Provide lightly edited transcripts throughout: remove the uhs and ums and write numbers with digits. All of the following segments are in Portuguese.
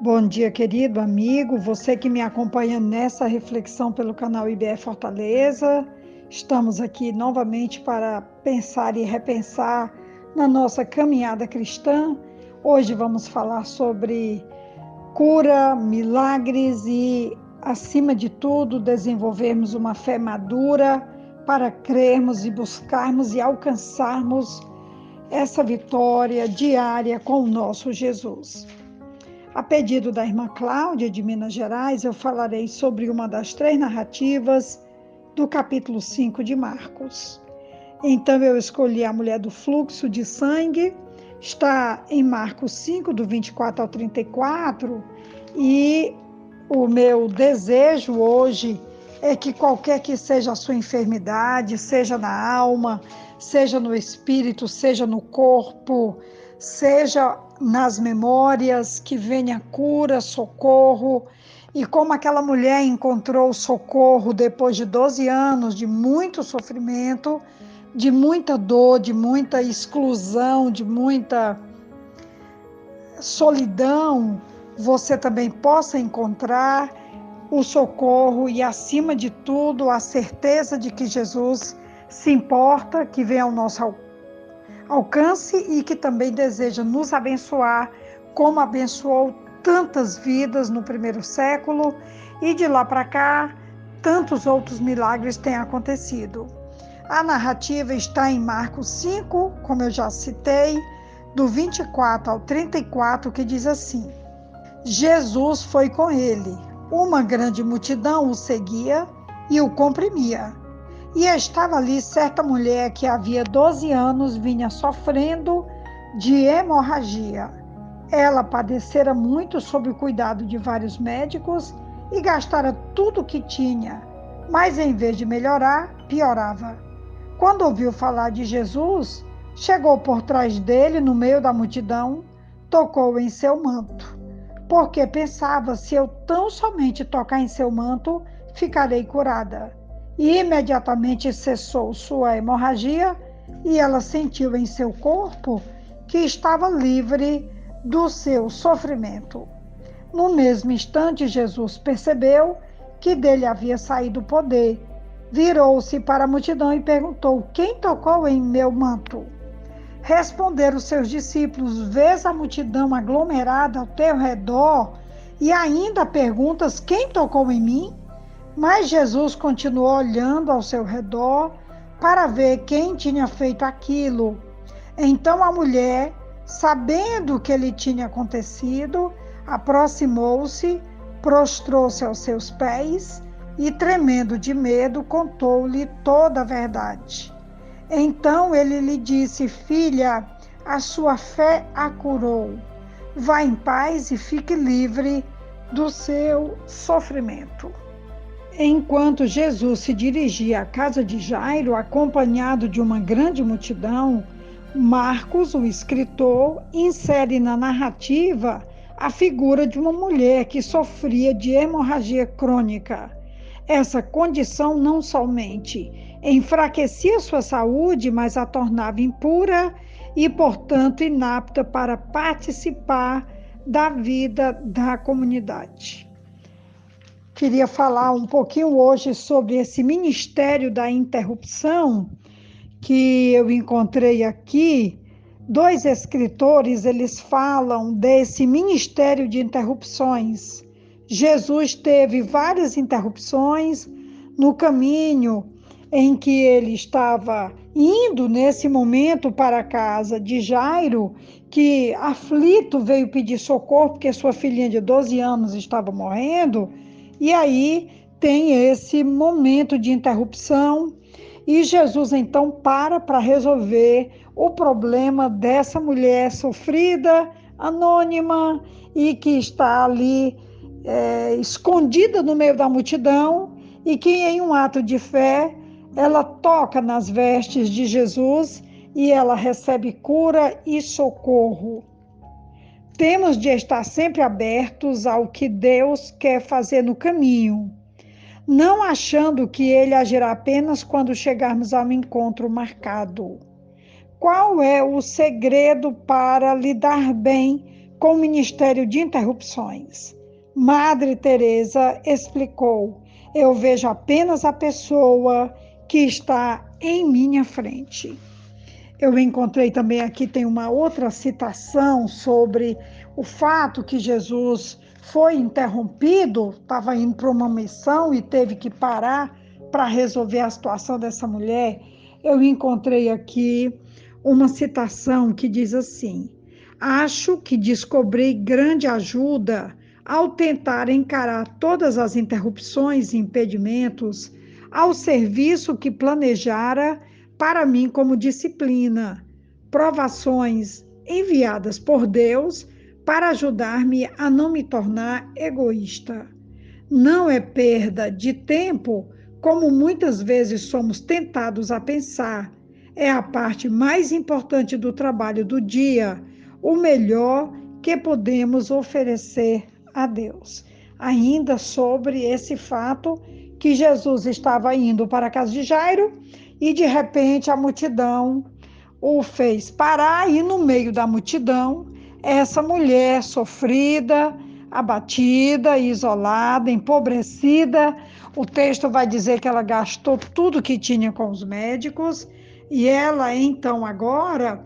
Bom dia, querido amigo, você que me acompanha nessa reflexão pelo canal IBE Fortaleza. Estamos aqui novamente para pensar e repensar na nossa caminhada cristã. Hoje vamos falar sobre cura, milagres e, acima de tudo, desenvolvermos uma fé madura para crermos e buscarmos e alcançarmos essa vitória diária com o nosso Jesus. A pedido da irmã Cláudia, de Minas Gerais, eu falarei sobre uma das 3 narrativas do capítulo 5 de Marcos. Então, eu escolhi a mulher do fluxo de sangue, está em Marcos 5, do 24 ao 34, e o meu desejo hoje é que qualquer que seja a sua enfermidade, seja na alma, seja no espírito, seja no corpo, seja nas memórias, que venha cura, socorro, e como aquela mulher encontrou socorro depois de 12 anos de muito sofrimento, de muita dor, de muita exclusão, de muita solidão, você também possa encontrar o socorro e, acima de tudo, a certeza de que Jesus se importa, que vem ao nosso alcance e que também deseja nos abençoar, como abençoou tantas vidas no primeiro século, e de lá para cá, tantos outros milagres têm acontecido. A narrativa está em Marcos 5, como eu já citei, do 24 ao 34, que diz assim: Jesus foi com ele. Uma grande multidão o seguia e o comprimia. E estava ali certa mulher que havia 12 anos vinha sofrendo de hemorragia. Ela padecera muito sob o cuidado de vários médicos e gastara tudo o que tinha, mas em vez de melhorar, piorava. Quando ouviu falar de Jesus, chegou por trás dele, no meio da multidão, tocou em seu manto, porque pensava: se eu tão somente tocar em seu manto, ficarei curada. E imediatamente cessou sua hemorragia e ela sentiu em seu corpo que estava livre do seu sofrimento. No mesmo instante, Jesus percebeu que dele havia saído o poder. Virou-se para a multidão e perguntou: quem tocou em meu manto? Responderam seus discípulos: vês a multidão aglomerada ao teu redor e ainda perguntas: quem tocou em mim? Mas Jesus continuou olhando ao seu redor para ver quem tinha feito aquilo. Então a mulher, sabendo o que lhe tinha acontecido, aproximou-se, prostrou-se aos seus pés e, tremendo de medo, contou-lhe toda a verdade. Então ele lhe disse: filha, a sua fé a curou. Vá em paz e fique livre do seu sofrimento. Enquanto Jesus se dirigia à casa de Jairo, acompanhado de uma grande multidão, Marcos, o escritor, insere na narrativa a figura de uma mulher que sofria de hemorragia crônica. Essa condição não somente enfraquecia sua saúde, mas a tornava impura e, portanto, inapta para participar da vida da comunidade. Queria falar um pouquinho hoje sobre esse ministério da interrupção que eu encontrei aqui. 2 escritores, eles falam desse ministério de interrupções. Jesus teve várias interrupções no caminho em que ele estava indo nesse momento para a casa de Jairo, que aflito veio pedir socorro porque sua filhinha de 12 anos estava morrendo. E aí tem esse momento de interrupção e Jesus então para resolver o problema dessa mulher sofrida, anônima e que está ali escondida no meio da multidão, e que em um ato de fé ela toca nas vestes de Jesus e ela recebe cura e socorro. Temos de estar sempre abertos ao que Deus quer fazer no caminho, não achando que Ele agirá apenas quando chegarmos ao encontro marcado. Qual é o segredo para lidar bem com o ministério de interrupções. Madre Teresa explicou: eu vejo apenas a pessoa que está em minha frente. Eu encontrei também aqui, tem uma outra citação sobre o fato que Jesus foi interrompido, estava indo para uma missão e teve que parar para resolver a situação dessa mulher. Eu encontrei aqui uma citação que diz assim: acho que descobri grande ajuda ao tentar encarar todas as interrupções e impedimentos ao serviço que planejara para mim como disciplina, provações enviadas por Deus para ajudar-me a não me tornar egoísta. Não é perda de tempo, como muitas vezes somos tentados a pensar. É a parte mais importante do trabalho do dia, o melhor que podemos oferecer a Deus. Ainda sobre esse fato que Jesus estava indo para a casa de Jairo e de repente a multidão o fez parar e no meio da multidão essa mulher sofrida, abatida, isolada, empobrecida. O texto vai dizer que ela gastou tudo que tinha com os médicos e ela então agora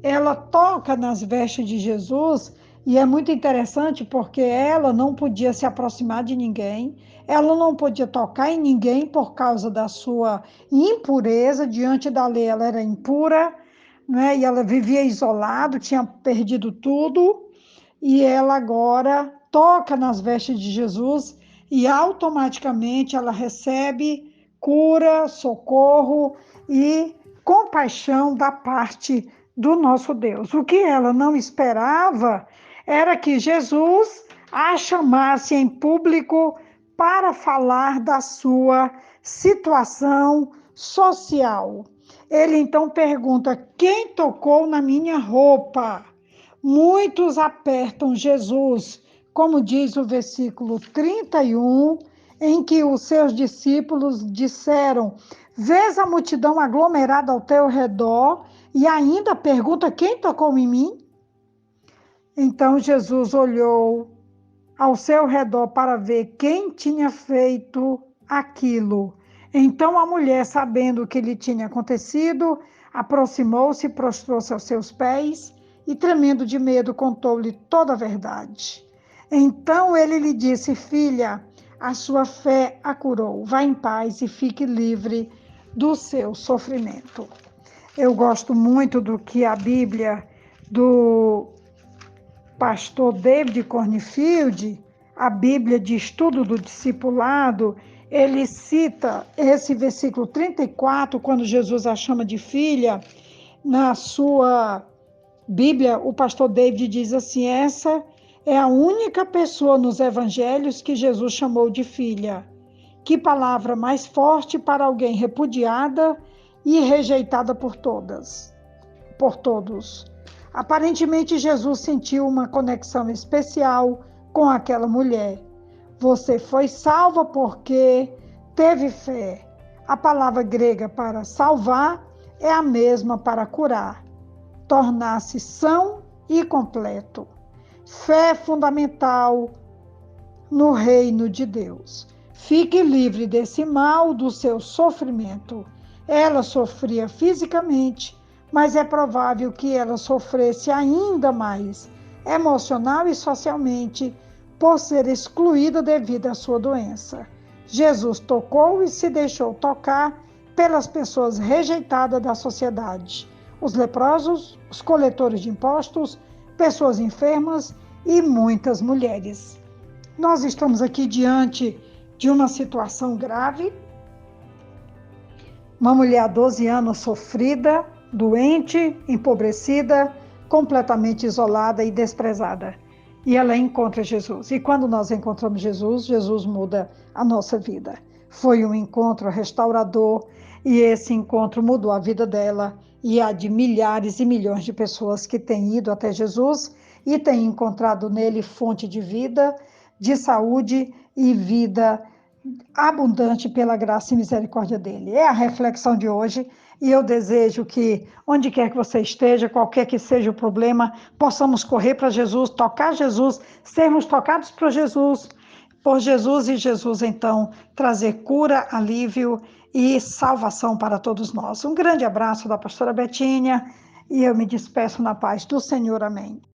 ela toca nas vestes de Jesus. E é muito interessante porque ela não podia se aproximar de ninguém, ela não podia tocar em ninguém por causa da sua impureza, diante da lei ela era impura, né? E ela vivia isolada, tinha perdido tudo, e ela agora toca nas vestes de Jesus e automaticamente ela recebe cura, socorro e compaixão da parte do nosso Deus. O que ela não esperava era que Jesus a chamasse em público para falar da sua situação social. Ele então pergunta: quem tocou na minha roupa? Muitos apertam Jesus, como diz o versículo 31, em que os seus discípulos disseram: vês a multidão aglomerada ao teu redor e ainda pergunta: quem tocou em mim? Então Jesus olhou ao seu redor para ver quem tinha feito aquilo. Então a mulher, sabendo o que lhe tinha acontecido, aproximou-se e prostrou-se aos seus pés e, tremendo de medo, contou-lhe toda a verdade. Então ele lhe disse: filha, a sua fé a curou. Vá em paz e fique livre do seu sofrimento. Eu gosto muito do que a Bíblia do pastor David Cornfield, a Bíblia de Estudo do Discipulado, ele cita esse versículo 34, quando Jesus a chama de filha. Na sua Bíblia, o pastor David diz assim: essa é a única pessoa nos evangelhos que Jesus chamou de filha. Que palavra mais forte para alguém repudiada e rejeitada por todos. Aparentemente, Jesus sentiu uma conexão especial com aquela mulher. Você foi salva porque teve fé. A palavra grega para salvar é a mesma para curar, tornar-se são e completo. Fé fundamental no reino de Deus. Fique livre desse mal, do seu sofrimento. Ela sofria fisicamente, mas é provável que ela sofresse ainda mais, emocional e socialmente, por ser excluída devido à sua doença. Jesus tocou e se deixou tocar pelas pessoas rejeitadas da sociedade, os leprosos, os coletores de impostos, pessoas enfermas e muitas mulheres. Nós estamos aqui diante de uma situação grave. Uma mulher há 12 anos sofrida, doente, empobrecida, completamente isolada e desprezada. E ela encontra Jesus. E quando nós encontramos Jesus, Jesus muda a nossa vida. Foi um encontro restaurador e esse encontro mudou a vida dela e a de milhares e milhões de pessoas que têm ido até Jesus e têm encontrado nele fonte de vida, de saúde e vida abundante pela graça e misericórdia dele. É a reflexão de hoje. E eu desejo que, onde quer que você esteja, qualquer que seja o problema, possamos correr para Jesus, tocar Jesus, sermos tocados por Jesus e Jesus, então, trazer cura, alívio e salvação para todos nós. Um grande abraço da pastora Betinha e eu me despeço na paz do Senhor. Amém.